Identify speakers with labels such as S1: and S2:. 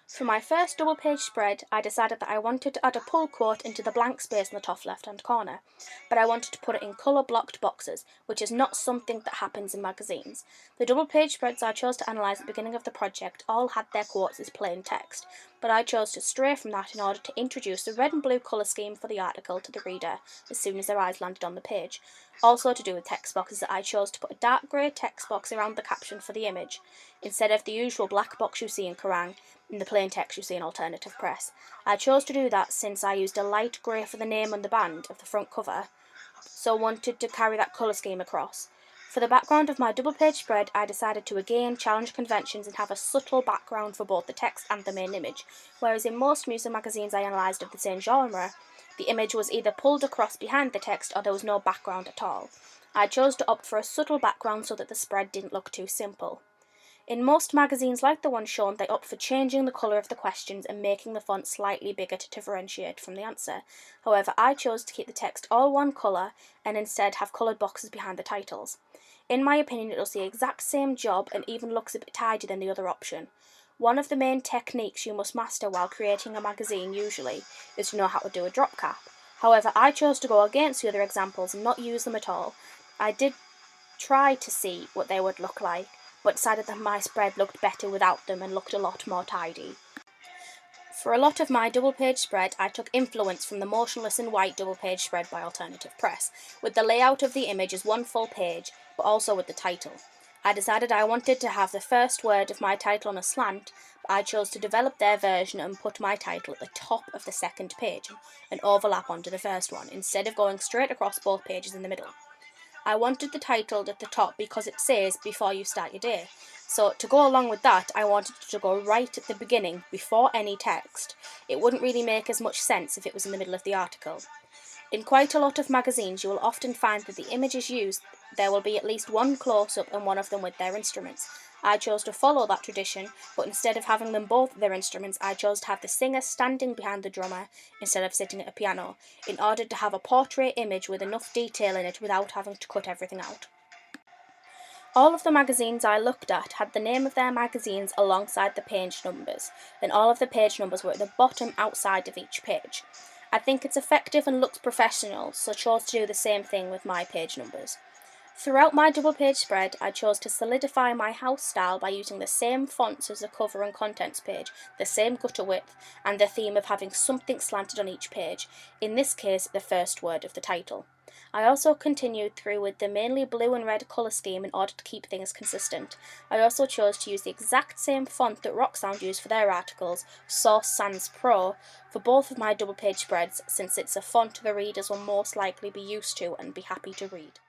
S1: For my first double page spread, I decided that I wanted to add a pull quote into the blank space in the top left hand corner, but I wanted to put it in colour blocked boxes, which is not something that happens in magazines. The double page spreads I chose to analyse at the beginning of the project all had their quotes as plain text, but I chose to stray from that in order to introduce the red and blue colour scheme for the article to the reader as soon as their eyes landed on the page. Also to do with text boxes, I chose to put a dark grey text box around the caption for the image, instead of the usual black box you see in Kerrang! In the plain text you see in Alternative Press. I chose to do that since I used a light grey for the name on the band of the front cover, so wanted to carry that colour scheme across. For the background of my double page spread, I decided to again challenge conventions and have a subtle background for both the text and the main image, whereas in most music magazines I analysed of the same genre, the image was either pulled across behind the text or there was no background at all. I chose to opt for a subtle background so that the spread didn't look too simple. In most magazines like the one shown, they opt for changing the colour of the questions and making the font slightly bigger to differentiate from the answer. However, I chose to keep the text all one colour and instead have coloured boxes behind the titles. In my opinion, it does the exact same job and even looks a bit tidier than the other option. One of the main techniques you must master while creating a magazine usually is to know how to do a drop cap. However, I chose to go against the other examples and not use them at all. I did try to see what they would look like, but decided that my spread looked better without them and looked a lot more tidy. For a lot of my double page spread, I took influence from the motionless and white double page spread by Alternative Press, with the layout of the image as one full page, but also with the title. I decided I wanted to have the first word of my title on a slant, but I chose to develop their version and put my title at the top of the second page and overlap onto the first one, instead of going straight across both pages in the middle. I wanted the title at the top because it says before you start your day. So to go along with that, I wanted it to go right at the beginning, before any text. It wouldn't really make as much sense if it was in the middle of the article. In quite a lot of magazines, you will often find that the images used, there will be at least one close-up and one of them with their instruments. I chose to follow that tradition, but instead of having them both their instruments, I chose to have the singer standing behind the drummer instead of sitting at a piano, in order to have a portrait image with enough detail in it without having to cut everything out. All of the magazines I looked at had the name of their magazines alongside the page numbers, and all of the page numbers were at the bottom outside of each page. I think it's effective and looks professional, so chose to do the same thing with my page numbers. Throughout my double page spread, I chose to solidify my house style by using the same fonts as the cover and contents page, the same gutter width, and the theme of having something slanted on each page, in this case the first word of the title. I also continued through with the mainly blue and red colour scheme in order to keep things consistent. I also chose to use the exact same font that Rock Sound used for their articles, Source Sans Pro, for both of my double page spreads, since it's a font the readers will most likely be used to and be happy to read.